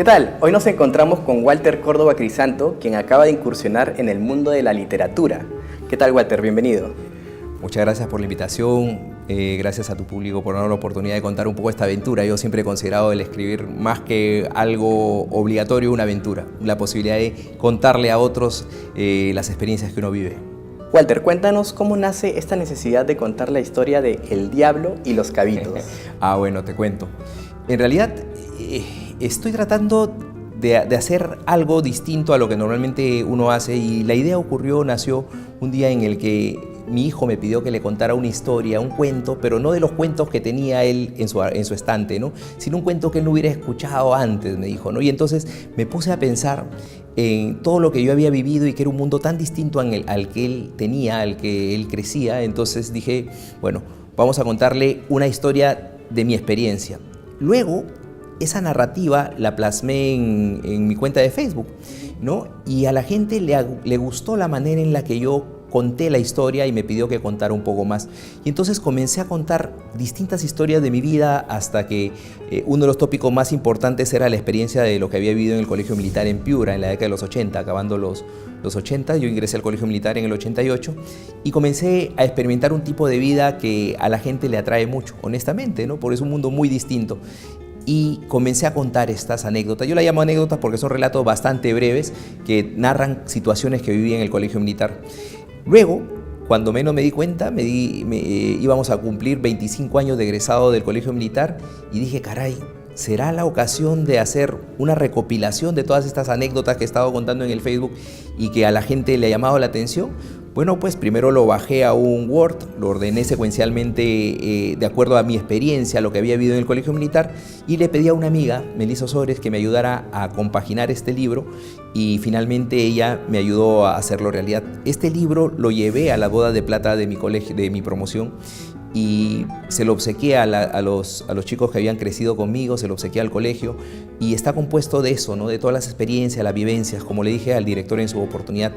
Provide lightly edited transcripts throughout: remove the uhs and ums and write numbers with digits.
¿Qué tal? Hoy nos encontramos con Walter Córdoba Crisanto, quien acaba de incursionar en el mundo de la literatura. ¿Qué tal, Walter? Bienvenido. Muchas gracias por la invitación, gracias a tu público por darnos la oportunidad de contar un poco esta aventura. Yo siempre he considerado el escribir más que algo obligatorio, una aventura, la posibilidad de contarle a otros las experiencias que uno vive. Walter, cuéntanos cómo nace esta necesidad de contar la historia de El Diablo y los Cabitos. Bueno, te cuento. En realidad, estoy tratando de hacer algo distinto a lo que normalmente uno hace, y la idea nació un día en el que mi hijo me pidió que le contara una historia, un cuento, pero no de los cuentos que tenía él en su estante, ¿no? Sino un cuento que él no hubiera escuchado antes, me dijo, ¿no? Y entonces me puse a pensar en todo lo que yo había vivido y que era un mundo tan distinto al que él tenía, al que él crecía. Entonces dije, bueno, vamos a contarle una historia de mi experiencia. Luego, esa narrativa la plasmé en mi cuenta de Facebook, ¿no? Y a la gente le gustó la manera en la que yo conté la historia y me pidió que contara un poco más. Y entonces comencé a contar distintas historias de mi vida hasta que uno de los tópicos más importantes era la experiencia de lo que había vivido en el Colegio Militar en Piura en la década de los 80, acabando los 80. Yo ingresé al Colegio Militar en el 88 y comencé a experimentar un tipo de vida que a la gente le atrae mucho, honestamente, ¿no? Porque es un mundo muy distinto. Y comencé a contar estas anécdotas. Yo las llamo anécdotas porque son relatos bastante breves que narran situaciones que viví en el Colegio Militar. Luego, cuando menos me di cuenta, íbamos a cumplir 25 años de egresado del Colegio Militar y dije, caray, ¿será la ocasión de hacer una recopilación de todas estas anécdotas que he estado contando en el Facebook y que a la gente le ha llamado la atención? Bueno, pues primero lo bajé a un Word, lo ordené secuencialmente de acuerdo a mi experiencia, a lo que había vivido en el Colegio Militar, y le pedí a una amiga, Melissa Osores, que me ayudara a compaginar este libro, y finalmente ella me ayudó a hacerlo realidad. Este libro lo llevé a la boda de plata de mi colegio, de mi promoción, y se lo obsequié a los chicos que habían crecido conmigo, se lo obsequié al colegio, y está compuesto de eso, ¿no? De todas las experiencias, las vivencias. Como le dije al director en su oportunidad,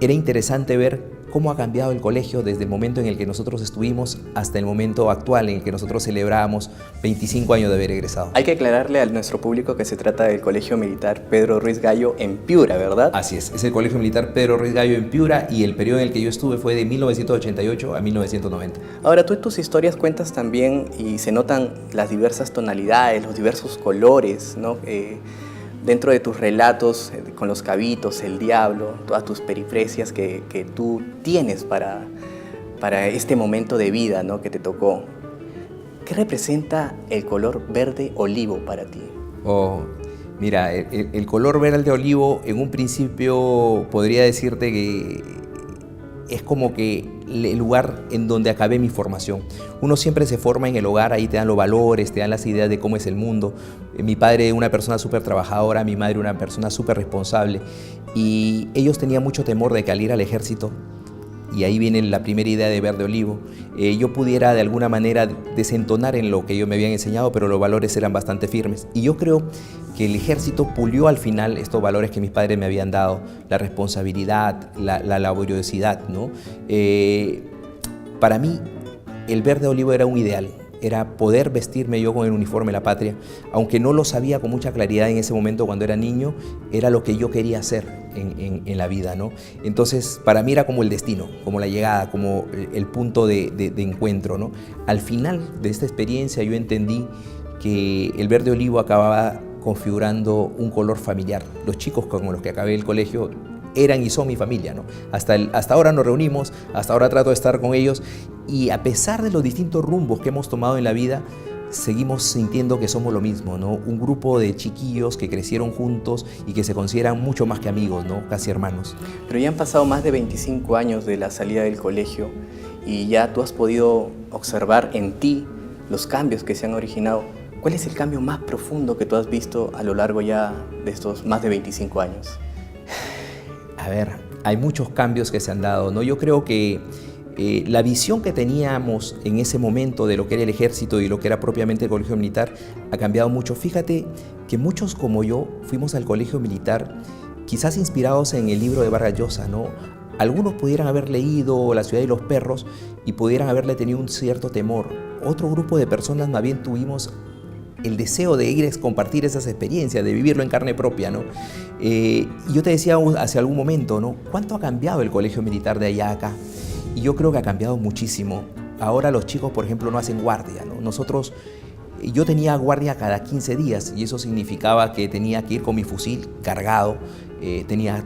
era interesante ver cómo ha cambiado el colegio desde el momento en el que nosotros estuvimos hasta el momento actual en el que nosotros celebrábamos 25 años de haber egresado. Hay que aclararle a nuestro público que se trata del Colegio Militar Pedro Ruiz Gallo en Piura, ¿verdad? Así es el Colegio Militar Pedro Ruiz Gallo en Piura, y el periodo en el que yo estuve fue de 1988 a 1990. Ahora, tú en tus historias cuentas también y se notan las diversas tonalidades, los diversos colores, ¿no? Dentro de tus relatos con los Cabitos, el Diablo, todas tus peripecias que tú tienes para este momento de vida, ¿no? Que te tocó. ¿Qué representa el color verde olivo para ti? Mira, el color verde olivo en un principio podría decirte que es como que el lugar en donde acabé mi formación. Uno siempre se forma en el hogar, ahí te dan los valores, te dan las ideas de cómo es el mundo. Mi padre una persona súper trabajadora, mi madre una persona súper responsable, y ellos tenían mucho temor de que al ir al ejército, y ahí viene la primera idea de verde olivo, yo pudiera de alguna manera desentonar en lo que ellos me habían enseñado, pero los valores eran bastante firmes. Y yo creo que el ejército pulió al final estos valores que mis padres me habían dado, la responsabilidad, la laboriosidad, ¿no? Para mí, el verde olivo era un ideal. Era poder vestirme yo con el uniforme de la patria, aunque no lo sabía con mucha claridad en ese momento cuando era niño, era lo que yo quería hacer en la vida, ¿no? Entonces, para mí era como el destino, como la llegada, como el punto de encuentro, ¿no? Al final de esta experiencia yo entendí que el verde olivo acababa configurando un color familiar. Los chicos con los que acabé el colegio eran y son mi familia, ¿no? Hasta ahora nos reunimos, hasta ahora trato de estar con ellos, y a pesar de los distintos rumbos que hemos tomado en la vida, seguimos sintiendo que somos lo mismo, ¿no? Un grupo de chiquillos que crecieron juntos y que se consideran mucho más que amigos, ¿no? Casi hermanos. Pero ya han pasado más de 25 años de la salida del colegio y ya tú has podido observar en ti los cambios que se han originado. ¿Cuál es el cambio más profundo que tú has visto a lo largo ya de estos más de 25 años? A ver, hay muchos cambios que se han dado, ¿no? Yo creo que la visión que teníamos en ese momento de lo que era el ejército y lo que era propiamente el colegio militar ha cambiado mucho. Fíjate que muchos como yo fuimos al colegio militar quizás inspirados en el libro de Vargas Llosa, ¿no? Algunos pudieran haber leído La ciudad de los perros y pudieran haberle tenido un cierto temor. Otro grupo de personas más bien tuvimos el deseo de ir a compartir esas experiencias, de vivirlo en carne propia, ¿no? Y yo te decía hace algún momento, ¿no? ¿Cuánto ha cambiado el colegio militar de allá a acá? Y yo creo que ha cambiado muchísimo. Ahora los chicos, por ejemplo, no hacen guardia, ¿no? Yo tenía guardia cada 15 días y eso significaba que tenía que ir con mi fusil cargado. Tenía,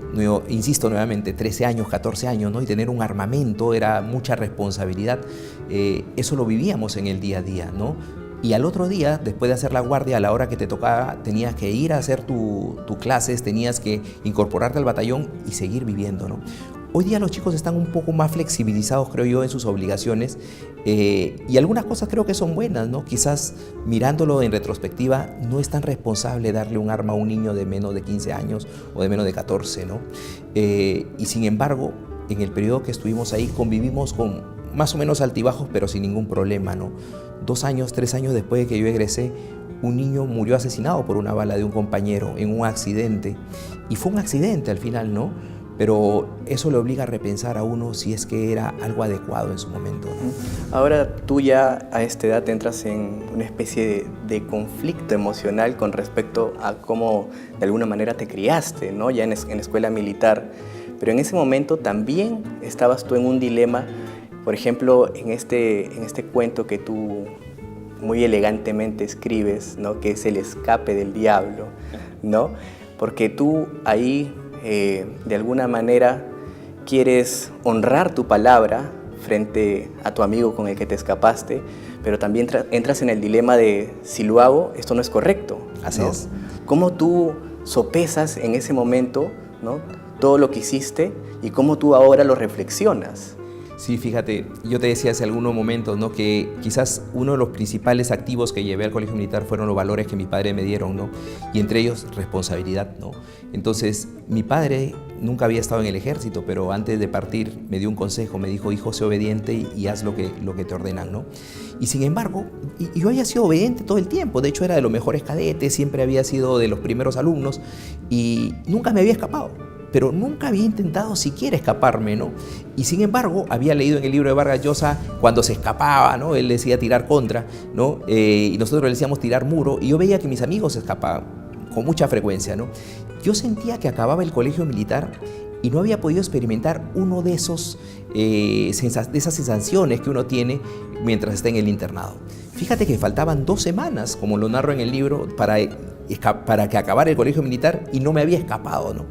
insisto nuevamente, 13 años, 14 años, ¿no? Y tener un armamento era mucha responsabilidad. Eso lo vivíamos en el día a día, ¿no? Y al otro día, después de hacer la guardia, a la hora que te tocaba, tenías que ir a hacer tus clases, tenías que incorporarte al batallón y seguir viviendo, ¿no? Hoy día los chicos están un poco más flexibilizados, creo yo, en sus obligaciones y algunas cosas creo que son buenas, ¿no? Quizás mirándolo en retrospectiva, no es tan responsable darle un arma a un niño de menos de 15 años o de menos de 14, ¿no? Y sin embargo, en el periodo que estuvimos ahí convivimos con más o menos altibajos, pero sin ningún problema, ¿no? 2 años, 3 años después de que yo egresé, un niño murió asesinado por una bala de un compañero en un accidente. Y fue un accidente al final, ¿no? Pero eso le obliga a repensar a uno si es que era algo adecuado en su momento, ¿no? Ahora tú ya a esta edad entras en una especie de conflicto emocional con respecto a cómo de alguna manera te criaste, ¿no? Ya en escuela militar. Pero en ese momento también estabas tú en un dilema, por ejemplo, en este cuento que tú muy elegantemente escribes, ¿no? Que es El escape del diablo, ¿no? Porque tú ahí de alguna manera quieres honrar tu palabra frente a tu amigo con el que te escapaste, pero también entras en el dilema de si lo hago, esto no es correcto, ¿no? Así es. ¿Cómo tú sopesas en ese momento, ¿no? Todo lo que hiciste y cómo tú ahora lo reflexionas? Sí, fíjate, yo te decía hace algunos momentos, ¿no? Que quizás uno de los principales activos que llevé al colegio militar fueron los valores que mi padre me dieron, ¿no? Y entre ellos responsabilidad, ¿no? Entonces, mi padre nunca había estado en el ejército, pero antes de partir me dio un consejo, me dijo, hijo, sé obediente y haz lo que te ordenan, ¿no? Y sin embargo, yo había sido obediente todo el tiempo, de hecho era de los mejores cadetes, siempre había sido de los primeros alumnos y nunca me había escapado. Pero nunca había intentado siquiera escaparme, ¿no? Y sin embargo, había leído en el libro de Vargas Llosa cuando se escapaba, ¿no? Él decía tirar contra, ¿no? Y nosotros le decíamos tirar muro, y yo veía que mis amigos se escapaban con mucha frecuencia, ¿no? Yo sentía que acababa el colegio militar y no había podido experimentar uno de esas sensaciones que uno tiene mientras está en el internado. Fíjate que faltaban 2 semanas, como lo narro en el libro, para que acabara el colegio militar y no me había escapado, ¿no?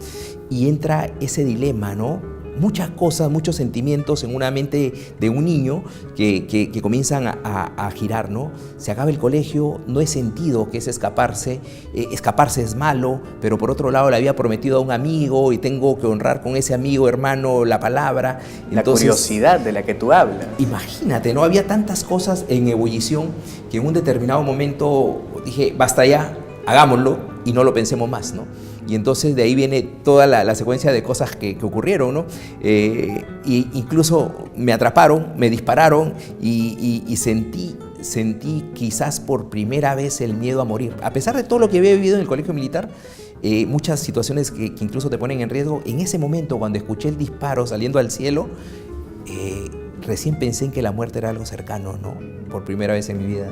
Y entra ese dilema, ¿no? Muchas cosas, muchos sentimientos en una mente de un niño que comienzan a girar, ¿no? Se acaba el colegio, no he sentido que es escaparse, escaparse es malo, pero por otro lado le había prometido a un amigo y tengo que honrar con ese amigo, hermano, la palabra. La curiosidad de la que tú hablas. Imagínate, ¿no? Había tantas cosas en ebullición que en un determinado momento dije, basta ya, hagámoslo y no lo pensemos más, ¿no? Y entonces de ahí viene toda la secuencia de cosas que ocurrieron, ¿no? Y incluso me atraparon, me dispararon y sentí quizás por primera vez el miedo a morir. A pesar de todo lo que había vivido en el colegio militar, muchas situaciones que incluso te ponen en riesgo, en ese momento cuando escuché el disparo saliendo al cielo, recién pensé en que la muerte era algo cercano, ¿no? Por primera vez en mi vida.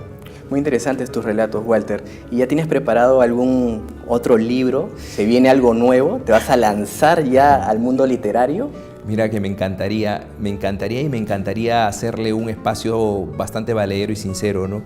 Muy interesantes tus relatos, Walter. ¿Y ya tienes preparado algún otro libro? ¿Se viene algo nuevo? ¿Te vas a lanzar ya al mundo literario? Mira que me encantaría hacerle un espacio bastante valedero y sincero, ¿no?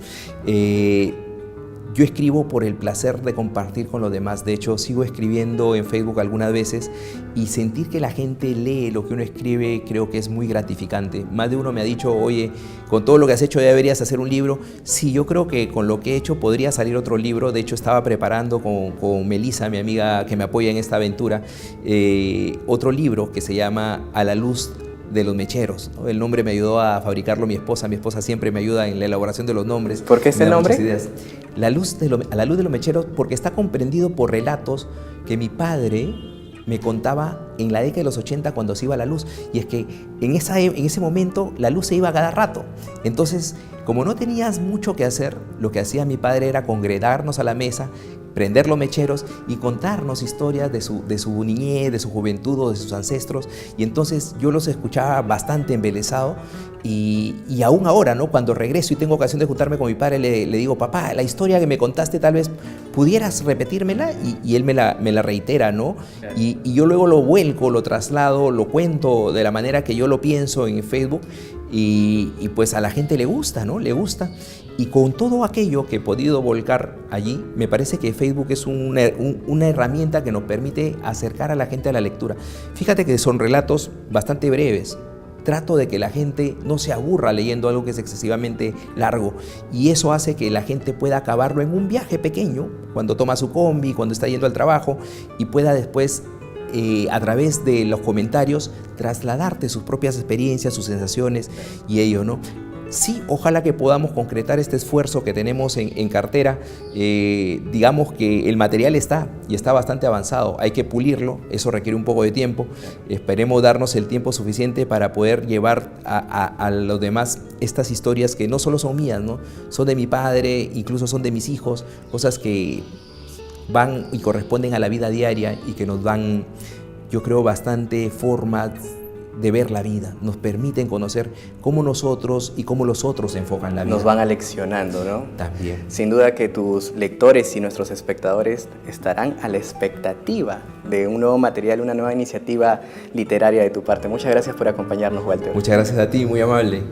Yo escribo por el placer de compartir con los demás. De hecho, sigo escribiendo en Facebook algunas veces y sentir que la gente lee lo que uno escribe creo que es muy gratificante. Más de uno me ha dicho, oye, con todo lo que has hecho ya deberías hacer un libro. Sí, yo creo que con lo que he hecho podría salir otro libro. De hecho, estaba preparando con Melissa, mi amiga que me apoya en esta aventura, otro libro que se llama A la luz de los mecheros, ¿no? El nombre me ayudó a fabricarlo mi esposa siempre me ayuda en la elaboración de los nombres. ¿Por qué ese nombre? A la luz de los mecheros porque está comprendido por relatos que mi padre me contaba en la década de los 80 cuando se iba la luz. Y es que en ese momento la luz se iba a cada rato. Entonces, como no tenías mucho que hacer, lo que hacía mi padre era congregarnos a la mesa, prender los mecheros y contarnos historias de su niñez, de su juventud o de sus ancestros. Y entonces yo los escuchaba bastante embelesado Y aún ahora, ¿no? Cuando regreso y tengo ocasión de juntarme con mi padre, le digo, papá, la historia que me contaste tal vez pudieras repetírmela, y él me la reitera, ¿no? Claro. Y yo luego lo vuelco, lo traslado, lo cuento de la manera que yo lo pienso en Facebook, y pues a la gente le gusta, ¿no? Le gusta. Y con todo aquello que he podido volcar allí, me parece que Facebook es una herramienta que nos permite acercar a la gente a la lectura. Fíjate que son relatos bastante breves. Trato de que la gente no se aburra leyendo algo que es excesivamente largo, y eso hace que la gente pueda acabarlo en un viaje pequeño, cuando toma su combi, cuando está yendo al trabajo, y pueda después, a través de los comentarios, trasladarte sus propias experiencias, sus sensaciones y ello, ¿no? Sí, ojalá que podamos concretar este esfuerzo que tenemos en cartera. Digamos que el material está bastante avanzado, hay que pulirlo, eso requiere un poco de tiempo. Esperemos darnos el tiempo suficiente para poder llevar a los demás estas historias que no solo son mías, ¿no? Son de mi padre, incluso son de mis hijos, cosas que van y corresponden a la vida diaria y que nos dan, yo creo, bastante forma de ver la vida, nos permiten conocer cómo nosotros y cómo los otros enfocan la vida. Nos van aleccionando, ¿no? También. Sin duda que tus lectores y nuestros espectadores estarán a la expectativa de un nuevo material, una nueva iniciativa literaria de tu parte. Muchas gracias por acompañarnos, Walter. Muchas gracias a ti, muy amable.